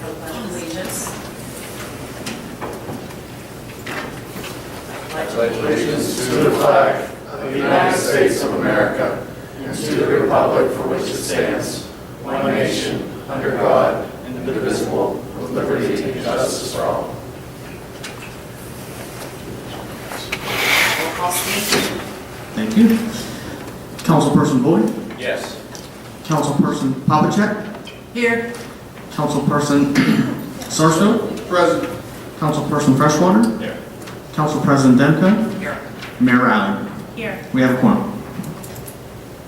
for the Pledge of Allegiance. I pledge allegiance to the flag of the United States of America and to the republic for which it stands, one nation, under God, indivisible, with liberty and justice for all. Roll call, Steve. Thank you. Councilperson Boyd? Yes. Councilperson Papachek? Here. Councilperson Sarsfield? Present. Councilperson Freshwater? Here. Council President Demko? Here. Mayor Riley? Here. We have a quorum.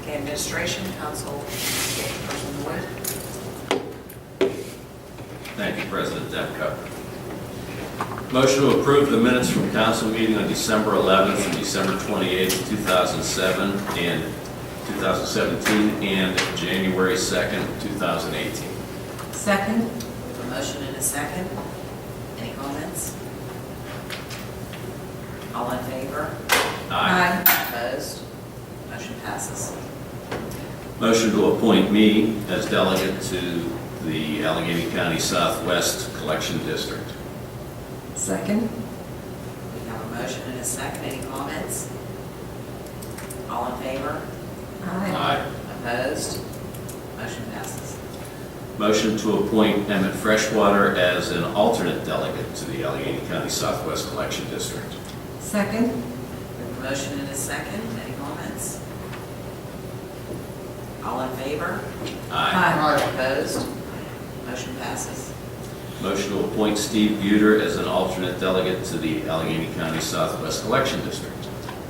Okay, Administration, Councilperson Wood. Thank you, President Demko. Motion to approve the minutes from council meeting on December 11th and December 28th, 2007 and 2017 and January 2nd, 2018. Second. We have a motion and a second. Any comments? All in favor? Opposed? Motion passes. Motion to appoint me as delegate to the Allegheny County Southwest Collection District. Second. We have a motion and a second. Any comments? All in favor? Aye. Opposed? Motion passes. Motion to appoint Emmett Freshwater as an alternate delegate to the Allegheny County Southwest Collection District. Second. We have a motion and a second. Any comments? All in favor? Aye. Opposed? Motion passes. Motion to appoint Steve Buter as an alternate delegate to the Allegheny County Southwest Collection District.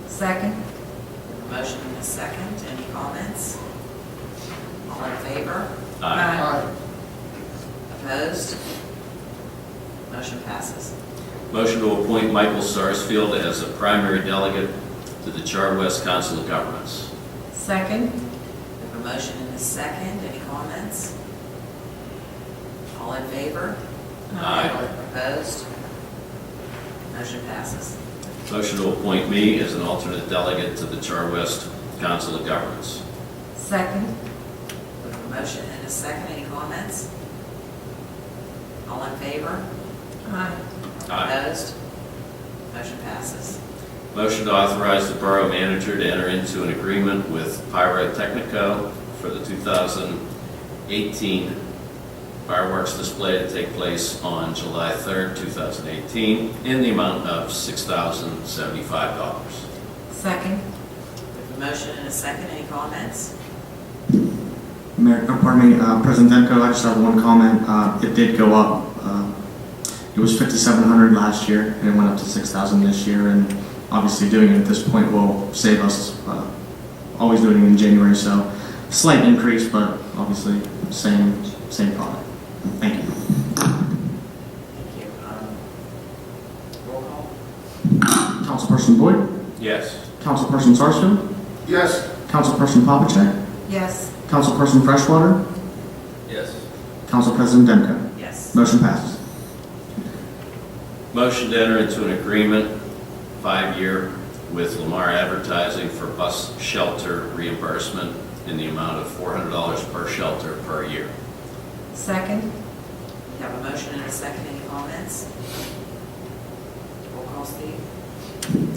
Second. We have a motion and a second. Any comments? All in favor? Opposed? Motion passes. Motion to appoint Michael Sarsfield as a primary delegate to the Char West Council of Governments. Second. We have a motion and a second. Any comments? All in favor? Aye. Opposed? Motion passes. Motion to appoint me as an alternate delegate to the Char West Council of Governments. Second. We have a motion and a second. Any comments? All in favor? Opposed? Motion passes. Motion to authorize the borough manager to enter into an agreement with Pyrotechnico for the 2018 fireworks display to take place on July 3rd, 2018, in the amount of $6,075. Second. We have a motion and a second. Any comments? President Demko, I just have one comment. It did go up. It was $5,700 last year, and it went up to $6,000 this year. And obviously, doing it at this point will save us. Always doing it in January, so slight increase, but obviously same product. Thank you. Thank you. Roll call. Councilperson Boyd? Yes. Councilperson Sarsfield? Yes. Councilperson Papachek? Yes. Councilperson Freshwater? Yes. Council President Demko? Yes. Motion passes. Motion to enter into an agreement, 5-year, with Lamar Advertising for bus shelter reimbursement in the amount of $400 per shelter per year. Second. We have a motion and a second. Any comments? Roll call, Steve.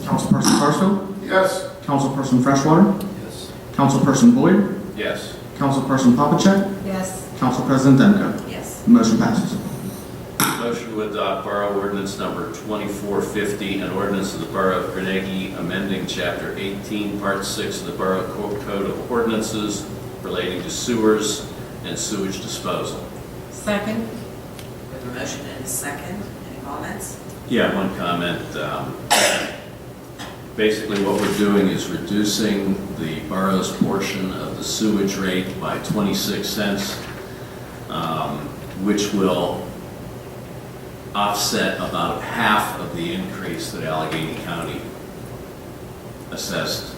Councilperson Sarsfield? Yes. Councilperson Freshwater? Yes. Councilperson Boyd? Yes. Councilperson Papachek? Yes. Council President Demko? Yes. Motion passes. Motion to adopt Borough Ordinance Number 2450, an ordinance of the Borough of Carnegie amending Chapter 18, Part 6 of the Borough Code of Ordinances relating to sewers and sewage disposal. Second. We have a motion and a second. Any comments? Yeah, one comment. Basically, what we're doing is reducing the borough's portion of the sewage rate by 26 cents, which will offset about half of the increase that Allegheny County assessed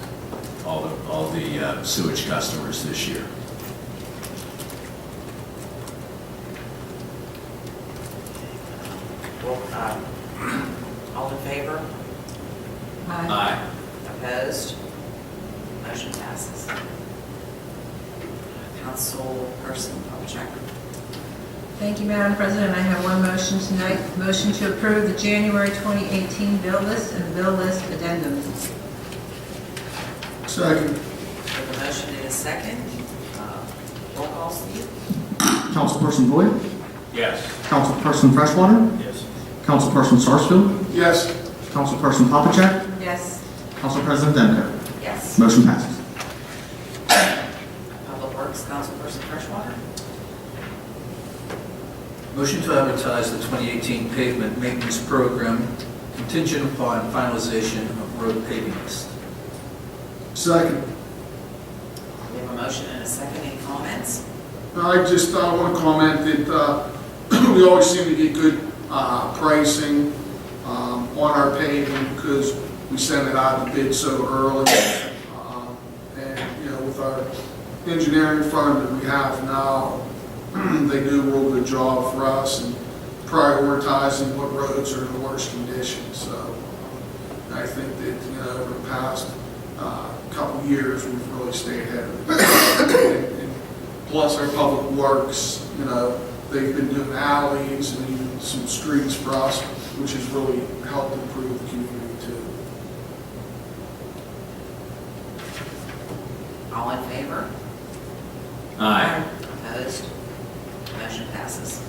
all the sewage customers this year. All in favor? Aye. Opposed? Motion passes. Councilperson Papachek. Thank you, Madam President. I have one motion tonight. Motion to approve the January 2018 bill list and bill list addendum. Second. We have a motion and a second. Roll call, Steve? Councilperson Boyd? Yes. Councilperson Freshwater? Yes. Councilperson Sarsfield? Yes. Councilperson Papachek? Yes. Council President Demko? Yes. Motion passes. Public Works, Councilperson Freshwater? Motion to advertise the 2018 pavement maintenance program contingent upon finalization of road paving list. Second. We have a motion and a second. Any comments? I just want to comment that we always seem to get good pricing on our paving because we send it out to bid so early. And, you know, with our engineering firm that we have now, they do a real good job for us in prioritizing what roads are in the worst condition. So I think that, you know, over the past couple of years, we've really stayed ahead of it. And plus our public works, you know, they've been doing alleys and even some streets for us, which has really helped improve the community too. All in favor? Aye. Opposed? Motion passes.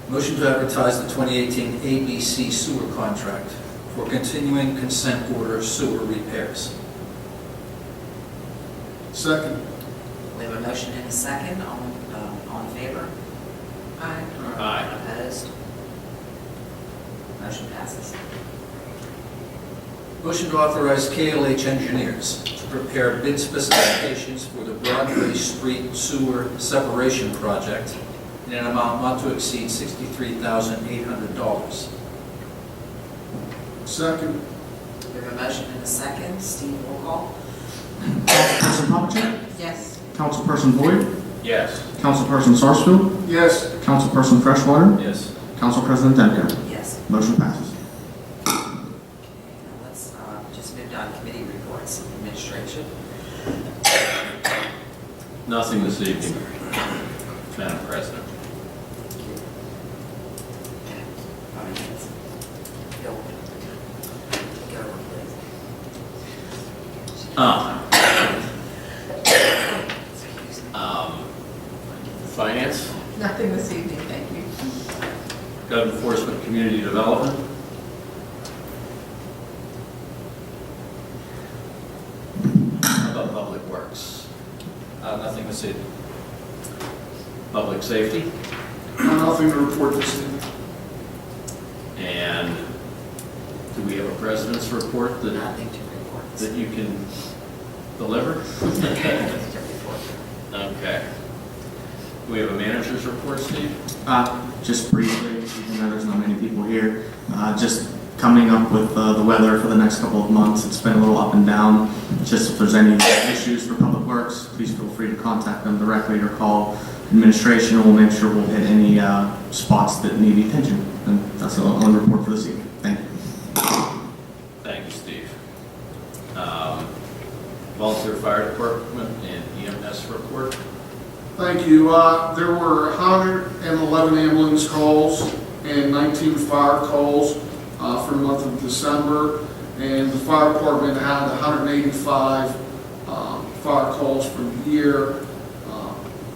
Motion to advertise the 2018 ABC sewer contract for continuing consent order sewer repairs. Second. We have a motion and a second. All in favor? Aye. Aye. Opposed? Motion passes. Motion to authorize KLH engineers to prepare bid specifications for the Broadway Street Sewer Separation Project in an amount not to exceed $63,800. Second. We have a motion and a second. Steve, roll call? Councilperson Papachek? Yes. Councilperson Boyd? Yes. Councilperson Sarsfield? Yes. Councilperson Freshwater? Yes. Council President Demko? Yes. Motion passes. Now let's just move down to committee reports. Administration. Nothing this evening, Madam President. Finance. Go. Go, please. Finance, Nothing this evening, thank you. Code Enforcement, Community Development. How about Public Works? Nothing this evening. Public Safety? Nothing to report this evening. And do we have a president's report that Nothing to report. that you can deliver? Nothing to report. Okay. We have a manager's report, Steve? Just briefly, even though there's not many people here, just coming up with the weather for the next couple of months. It's been a little up and down. Just if there's any issues for Public Works, please feel free to contact them directly or call administration, and we'll make sure we'll hit any spots that need attention. And that's the only report for this evening. Thank you. Thank you, Steve. Volunteer Fire Department and EMS report. Thank you. There were 111 ambulance calls and 19 fire calls for the month of December, and the fire department had 185 fire calls for the year.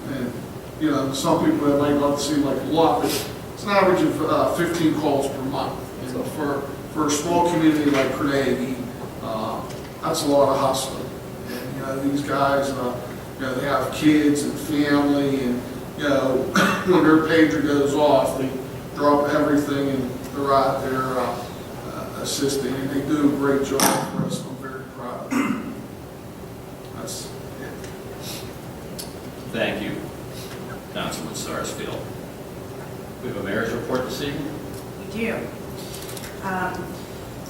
And you know, some people that might not seem like a lot, but it's an average of 15 calls per month. And for a small community like Carnegie, that's a lot of hustling. And you know, these guys. You know, they have kids and family, and you know, when their pager goes off, they drop everything and they're out there assisting, and they do a great job for us. I'm very proud of them. That's it. Thank you, Councilman Sarsfield. We have a mayor's report this evening. We do.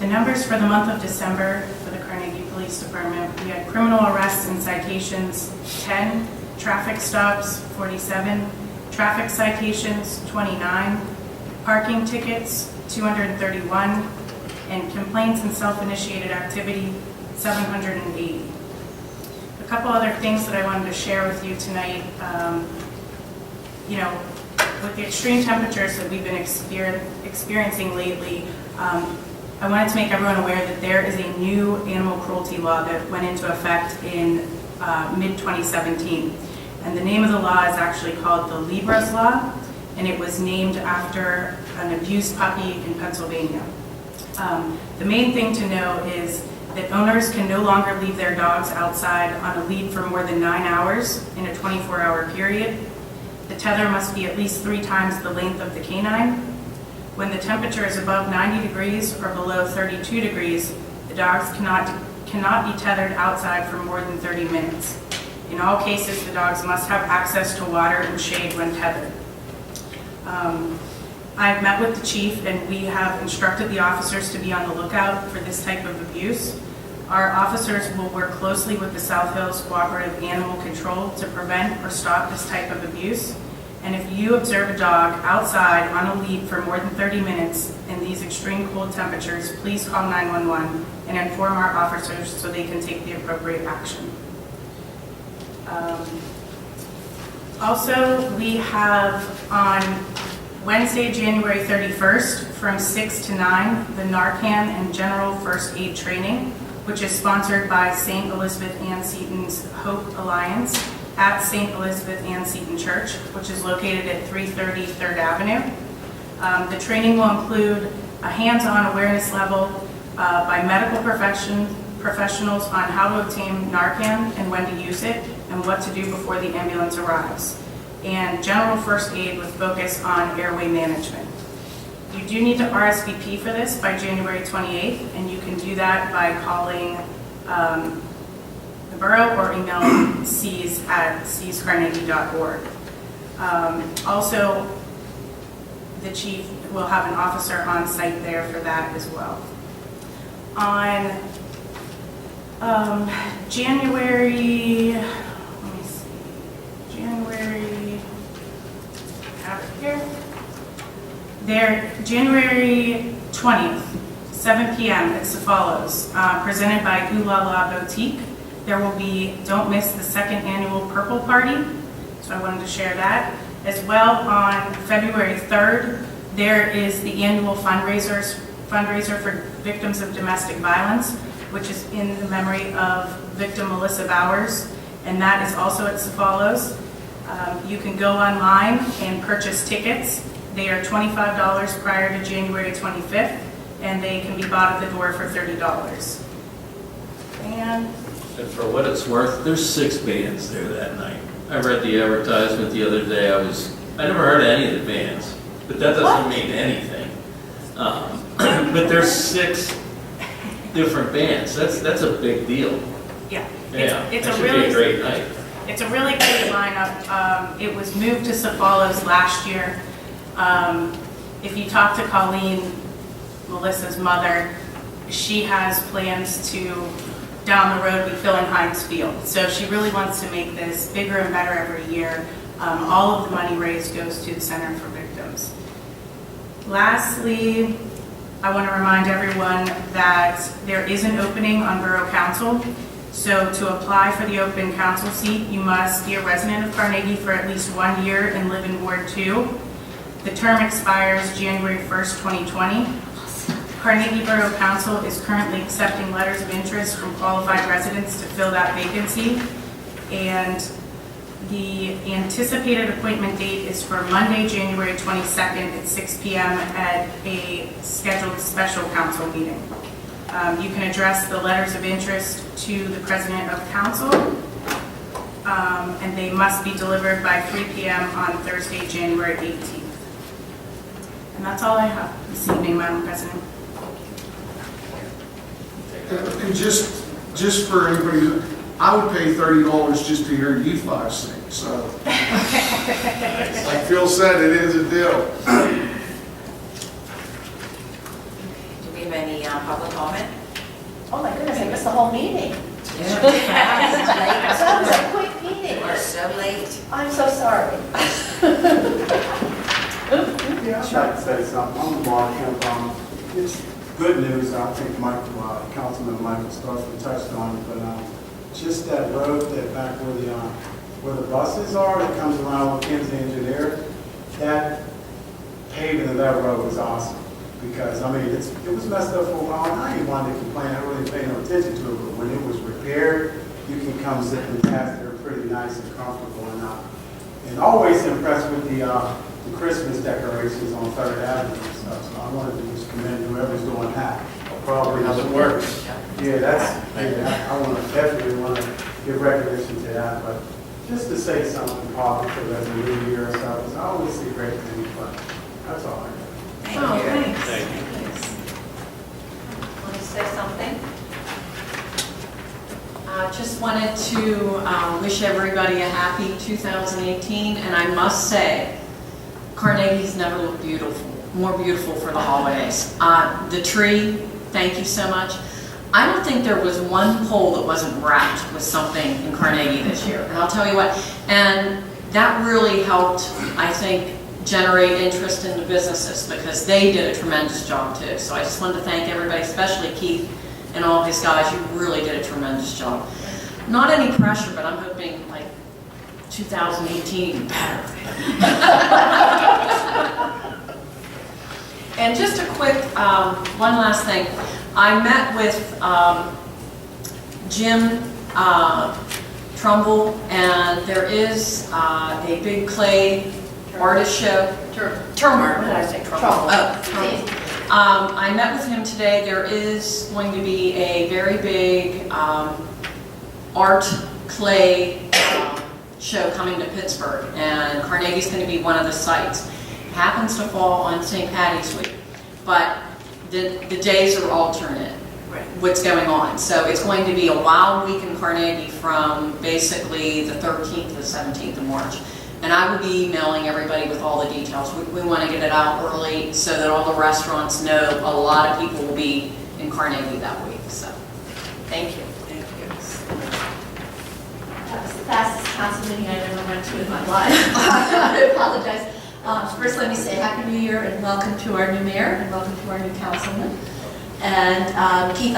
The numbers for the month of December for the Carnegie Police Department, we had criminal arrests and citations 10, traffic stops 47, traffic citations 29, parking tickets 231, and complaints and self-initiated activity 780. A couple other things that I wanted to share with you tonight. you know, with the extreme temperatures that we've been experiencing lately, I wanted to make everyone aware that there is a new animal cruelty law that went into effect in mid-2017. And the name of the law is actually called the Libra's Law, and it was named after an abused puppy in Pennsylvania. The main thing to know is that owners can no longer leave their dogs outside on a lead for more than 9 hours in a 24-hour period. The tether must be at least 3 times the length of the canine. When the temperature is above 90 degrees or below 32 degrees, the dogs cannot be tethered outside for more than 30 minutes. In all cases, the dogs must have access to water and shade when tethered. I've met with the chief, and we have instructed the officers to be on the lookout for this type of abuse. Our officers will work closely with the South Hills Cooperative Animal Control to prevent or stop this type of abuse. And if you observe a dog outside on a lead for more than 30 minutes in these extreme cold temperatures, please call 911 and inform our officers so they can take the appropriate action. Also, we have on Wednesday, January 31st, from 6 to 9, the Narcan and General First Aid Training, which is sponsored by St. Elizabeth Ann Seton's Hope Alliance at St. Elizabeth Ann Seton Church, which is located at 330 3rd Avenue. The training will include a hands-on awareness level by medical professionals on how to obtain Narcan and when to use it, and what to do before the ambulance arrives, and general first aid with focus on airway management. You do need to RSVP for this by January 28th, and you can do that by calling the Borough or emailing cs@carnegie.org. Also, the chief will have an officer on site there for that as well. On January, January 20th, 7 p.m. It's as follows, presented by Ooh La La Boutique. There will be, don't miss the 2nd annual Purple Party, so I wanted to share that. As well, on February 3rd, there is the annual fundraiser for victims of domestic violence, which is in the memory of victim Melissa Bowers, and that is also as follows. You can go online and purchase tickets. They are $25 prior to January 25th, and they can be bought at the door for $30. And for what it's worth, there's 6 bands there that night. I read the advertisement the other day. I never heard of any of the bands, but that doesn't mean anything. But there's 6 different bands. That's a big deal. yeah, Yeah, it's that a should be a great night. It's a really great lineup. It was moved to Cefalos last year. If you talk to Colleen, Melissa's mother, she has plans to, down the road, be filling Heinz Field. So she really wants to make this bigger and better every year. All of the money raised goes to the Center for Victims. Lastly, I want to remind everyone that there is an opening on Borough Council. So to apply for the open council seat, you must be a resident of Carnegie for at least 1 year and live in Ward 2. The term expires January 1st, 2020. Carnegie Borough Council is currently accepting letters of interest from qualified residents to fill that vacancy. And the anticipated appointment date is for Monday, January 22nd at 6 p.m. at a scheduled special council meeting. You can address the letters of interest to the president of council, and they must be delivered by 3 p.m. on Thursday, January 18th. And that's all I have this evening, Madam President. And just for anybody, I would pay $30 just to hear you 5 sing. So, like Phil said, it is a deal. Do we have any public comment? Oh my goodness, I missed the whole meeting. Yeah. That was a quick meeting. We're so late. I'm so sorry. Yeah, I'd like to say something. I'm Mark Kemp. It's good news. I think Councilman Michael Starsky touched on it, but just that road, that back where the where the buses are, that comes around with Kinsey Engineer, that paving of that road was awesome. Because, I mean, it was messed up for a while, and I didn't want to complain, I really paid no attention to it, but when it was repaired, you can come zipping past, they're pretty nice and comfortable, and always impressed with the Christmas decorations on 3rd Avenue and stuff, so I wanted to just commend whoever's doing that. Probably how it works. Yeah, I want to definitely want to give recognition to that, but just to say something positive as a new year or stuff, 'cause I always see great things, but that's all I got. Thank Oh, you. thanks. Thank you. Want to say something? Just wanted to wish everybody a happy 2018, and I must say, Carnegie's never looked more beautiful for the holidays. The tree, thank you so much. I don't think there was one pole that wasn't wrapped with something in Carnegie this year, and I'll tell you what, and that really helped, I think, generate interest in the businesses because they did a tremendous job too. So I just wanted to thank everybody, especially Keith and all his guys. You really did a tremendous job. Not any pressure, but I'm hoping like 2018 even better. And just a quick, one last thing. I met with Jim Trumbull, and there is a big clay artist show. Trumbull. What did I say? Trumbull. Oh, Trumbull. I met with him today. There is going to be a very big art clay show coming to Pittsburgh, and Carnegie's going to be one of the sites. It happens to fall on St. Patty's Week, but the days are alternate. What's going on. So it's going to be a wild week in Carnegie from basically the 13th to the 17th of March. And I will be emailing everybody with all the details. We want to get it out early so that all the restaurants know a lot of people will be in Carnegie that week. So, thank you. Thank you. That was the fastest council meeting I've ever went to in my life. I apologize. First, let me say Happy New Year and welcome to our new mayor and welcome to our new councilman. And Keith,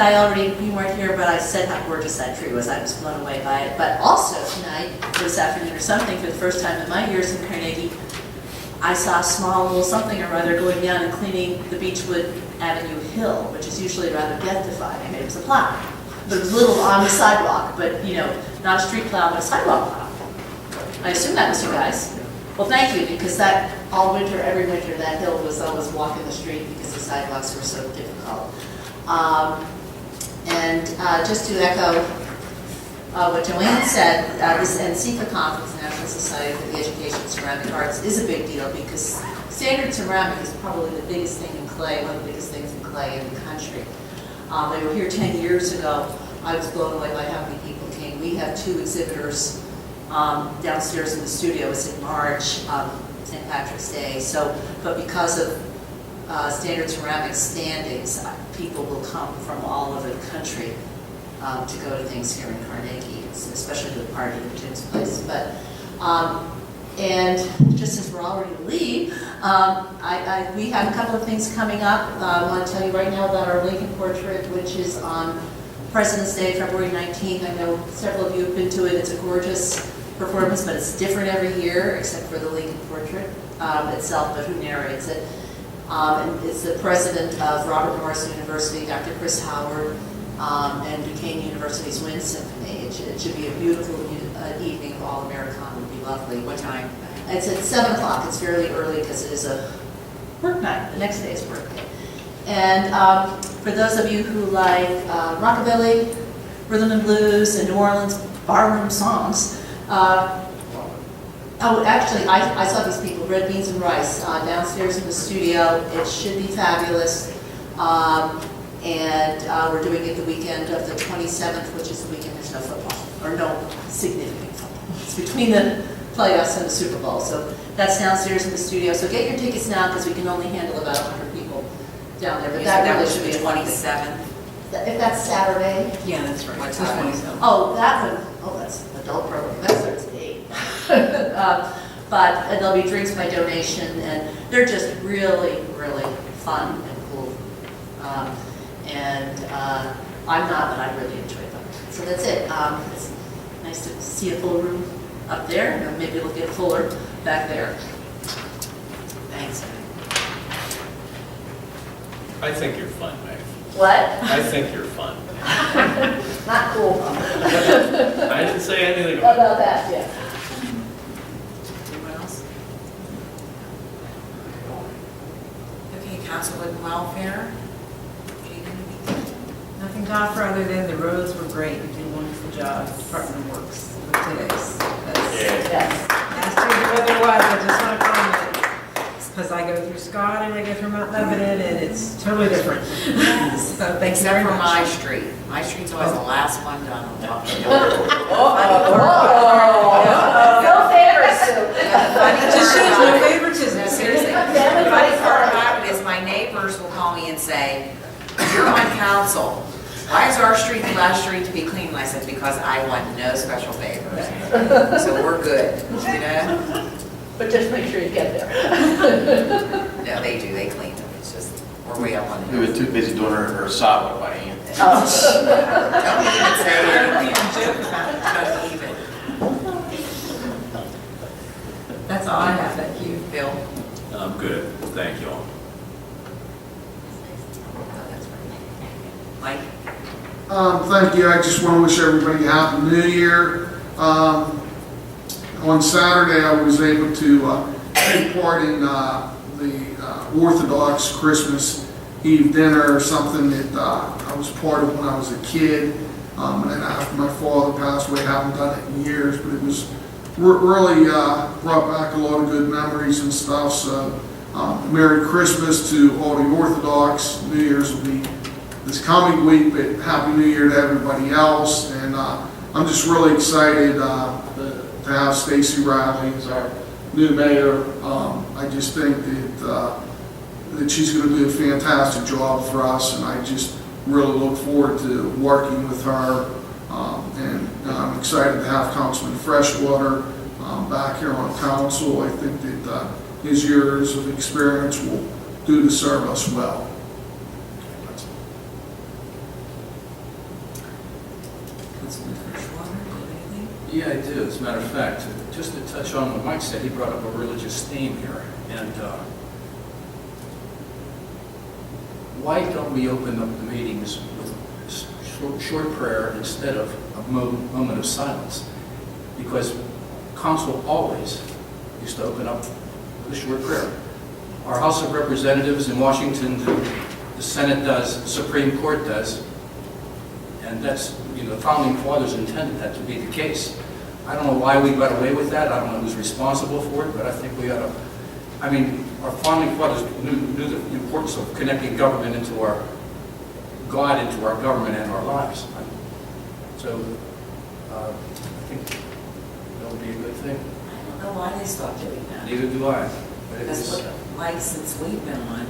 you weren't here, but I said how gorgeous that tree was. I was blown away by it. But also tonight, this afternoon or something, for the first time in my years in Carnegie, I saw a small little something or other going down and cleaning the Beechwood Avenue Hill, which is usually rather death-defying. I mean, it was a plow. But it was little on the sidewalk, but, you know, not a street plow, but a sidewalk plow. I assume that was you guys. Well, thank you, because that, all winter, every winter, that hill was always walking the street because the sidewalks were so difficult. Just to echo what Joanne said, this NCFA conference, National Society for the Education of Ceramic Arts, is a big deal because standard ceramic is probably the biggest thing in clay, one of the biggest things in clay in the country. They were here 10 years ago. I was blown away by how many people came. We have 2 exhibitors downstairs in the studio. It's in March, St. Patrick's Day. So, but because of standard ceramic standings, people will come from all over the country to go to things here in Carnegie, especially to the party at Jim's place. But and just since we're all ready to leave, we have a couple of things coming up. I want to tell you right now about our Lincoln portrait, which is on President's Day, February 19th. I know several of you have been to it. It's a gorgeous performance, but it's different every year, except for the Lincoln portrait itself, but who narrates it. And it's the president of Robert Morris University, Dr. Chris Howard, and Duquesne University's Wind Symphony. It should be a beautiful evening of all Americana. It would be lovely. What time? It's at 7 o'clock. It's fairly early because it is a work night. The next day is work day. And for those of you who like rockabilly, rhythm and blues, and New Orleans barroom songs, oh, actually, I saw these people, Red Beans and Rice, downstairs in the studio. It should be fabulous. We're doing it the weekend of the 27th, which is the weekend there's no football, or no significant football. It's between the playoffs and the Super Bowl. So that's downstairs in the studio. So get your tickets now because we can only handle about 100 people down there. But that really should be a fun thing. 27th. If that's Saturday. Yeah, that's right. What time? Oh, that one. Oh, that's adult program. That starts at 8. But there'll be drinks by donation, and they're just really, really fun and cool. I'm not, but I really enjoy them. So that's it. It's nice to see a full room up there, and maybe it'll get fuller back there. Thanks. I think you're fun, Meg. What? I think you're fun. Not cool. I didn't say anything What about about that, yeah. Anyone else? Okay, Councilwood and Welfare. Gina, anything? Nothing to offer other than the roads were great. You did a wonderful job, Department of Works, with today's. Yes. Last year the weather was, I just want to comment, because I go through Scott and I go through Mount Lebanon, and it's totally different. So thank you Except very for much. my street. My street's always the last one done on top of the hill. No favors, Sue. Just shows no favoritism. No, seriously. The funny part about it is my neighbors will call me and say, "You're on council. Why is our street the last street to be clean?" And I said, "Because I want no special favors." So we're good, you know? But just make sure you get there. No, they do, they clean them. It's just, we're way up on the We hill. were too busy doing her sidewalk by hand. Don't even say anything. Don't even. That's all I have, thank you. Bill? I'm good, thank you all. Mike? Thank you. I just want to wish everybody a happy new year. On Saturday, I was able to take part in the Orthodox Christmas Eve dinner, or something that I was part of when I was a kid. And then after my father passed away, I haven't done it in years, but it was really brought back a lot of good memories and stuff. So Merry Christmas to all the Orthodox. New Year's will be this coming week, but Happy New Year to everybody else. And I'm just really excited to have Stacy Riley as our new mayor. I just think that she's going to do a fantastic job for us, and I just really look forward to working with her. And I'm excited to have Councilman Freshwater back here on council. I think that his years of experience will do to serve us well. Yeah, I do. As a matter of fact, just to touch on what Mike said, he brought up a religious theme here. And why don't we open up the meetings with short prayer instead of a moment of silence? Because council always used to open up with a short prayer. Our House of Representatives in Washington, the Senate does, the Supreme Court does, and that's, the Founding Fathers intended that to be the case. I don't know why we got away with that. I don't know who's responsible for it, but I think we ought to. I mean, our Founding Fathers knew the importance of connecting government into our God, into our government and our lives. So I think that would be a good thing. I don't know why they stopped doing that. Neither do I. But it That's was, what, like, since we've been on,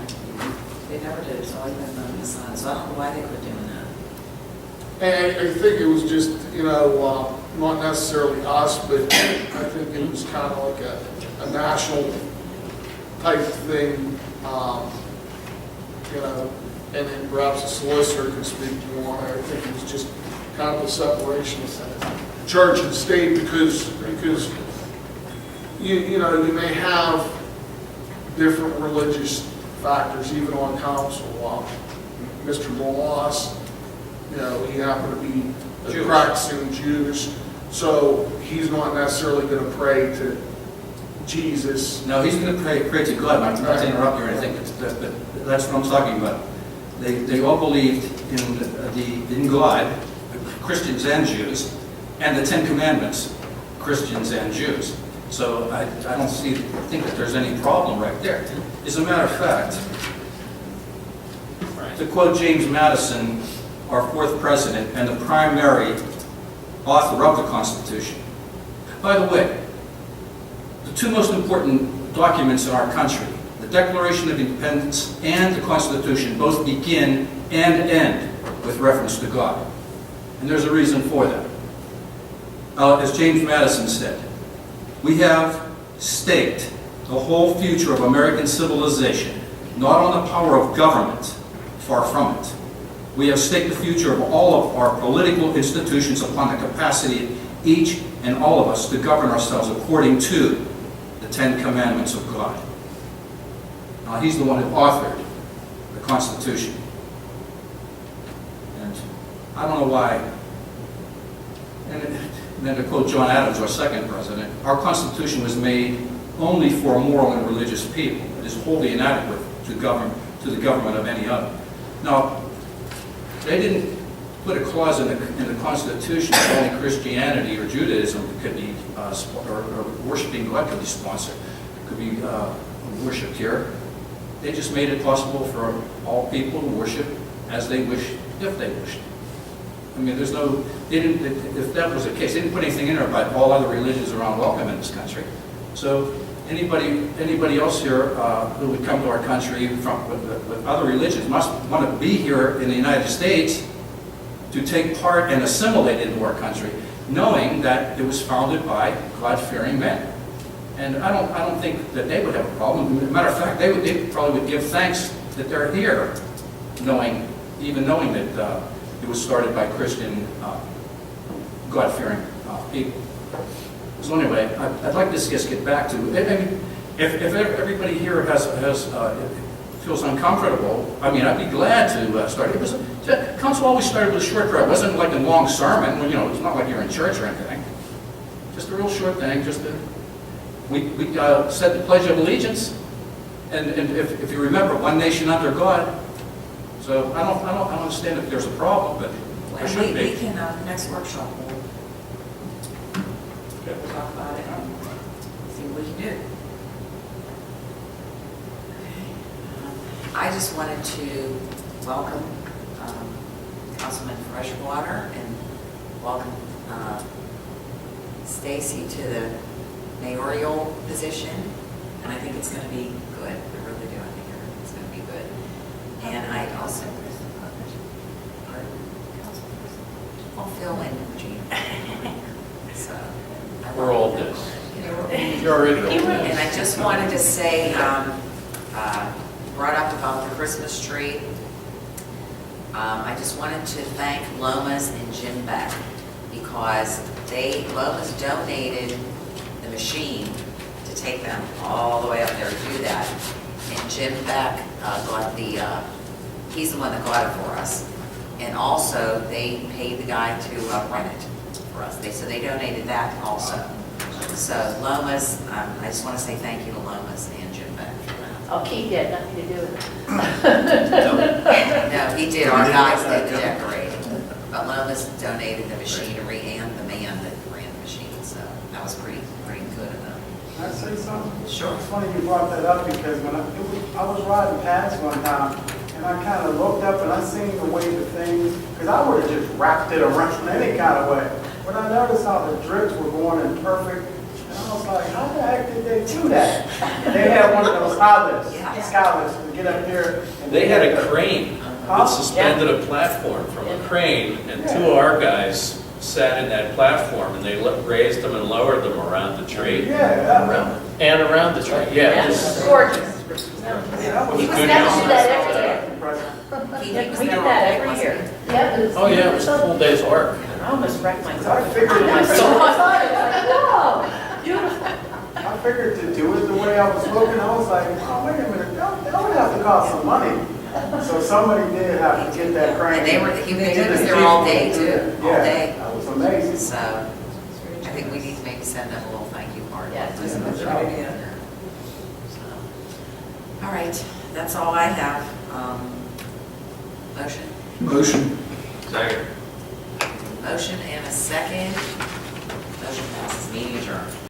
they never did. It's always been on the sun. So I don't know why they quit doing that. And I think it was just, not necessarily us, but I think it was kind of like a national type thing, and then perhaps a solicitor could speak more. I think it was just kind of a separation of church and state, because you may have different religious factors even on council. Mr. Moss, he happened to be a practicing Jews, so he's not necessarily going to pray to Jesus. no, he's going to pray to God. Not to interrupt you or anything, but that's what I'm talking about. They all believed in God, Christians and Jews, and the Ten Commandments, Christians and Jews. So I don't think that there's any problem right there. As a matter of fact, to quote James Madison, our fourth president and the primary author of the Constitution. By the way, the two most important documents in our country, the Declaration of Independence and the Constitution, both begin and end with reference to God. And there's a reason for that. As James Madison said, we have staked the whole future of American civilization not on the power of government, far from it. We have staked the future of all of our political institutions upon the capacity each and all of us to govern ourselves according to the 10 Commandments of God. Now, he's the one who authored the Constitution. And I don't know why, and then to quote John Adams, our second president, our Constitution was made only for moral and religious people. It is wholly inadequate to the government of any other. Now, they didn't put a clause in the Constitution that only Christianity or Judaism could be, or worshiping God could be sponsored, could be worshipped here. They just made it possible for all people to worship as they wish, if they wished. I mean, there's no, they didn't, if that was the case, they didn't put anything in there about all other religions around welcome in this country. So anybody else here who would come to our country from with other religions must want to be here in the United States to take part and assimilate into our country, knowing that it was founded by God-fearing men. And I don't think that they would have a problem. As a matter of fact, they probably would give thanks that they're here, even knowing that it was started by Christian, God-fearing people. So anyway, I'd like to just get back to, if everybody here feels uncomfortable, I mean, I'd be glad to start. Council always started with a short prayer. It wasn't like a long sermon. You know, it's not like you're in church or anything. Just a real short thing. We said the Pledge of Allegiance, and if you remember, one nation under God. So I don't understand if there's a problem, but there should be. We can, next workshop, we'll talk about it and see what we can do. I just wanted to welcome Councilman Freshwater and welcome Stacy to the mayoral position, and I think it's going to be good. I really do. I think it's going to be good. And I also, I'll fill in, Gene. So We're all this. You're already old. And I just wanted to say, brought up about the Christmas tree. I just wanted to thank Lomas and Jim Beck because Lomas donated the machine to take them all the way up there to do that. And Jim Beck he's the one that got it for us. And also, they paid the guy to run it for us. So they donated that also. So Lomas, I just want to say thank you to Lomas and Jim Beck for that. Oh, Keith had nothing to do with it. No, he did. Our guys did the decorating. But Lomas donated the machinery and the man that ran the machine. So that was pretty good of them. Can I say something? Sure. It's funny you brought that up because when I was riding past one time and I kind of looked up and I seen the way the things, because I would have just wrapped it around any kind of way. But I noticed how the drips were going in perfect. And I was like, how the heck did they do that? They had one of those scholars to get up here. And They had a crane that suspended a platform from a crane, and two of our guys sat in that platform, and they raised them and lowered them around the tree. Yeah. Around the tree, yeah. Gorgeous. That was He was good. never do that every year. He was We there did all that day, every wasn't year. he? Yeah, but Oh, yeah, it was a full day's work. I almost wrecked my I car. figured I saw it, I was like, whoa, beautiful. I figured to do it the way I was looking, I was like, oh, wait a minute, that would have to cost some money. So somebody did have to get that crane. And he was there all day too, all Yeah, day. that was amazing. So I think we need to maybe send them a little thank you card. Yeah, So, it's a good idea. all right, that's all I have. Motion? Motion. Second. Motion and a second. Motion passes. Meeting adjourned.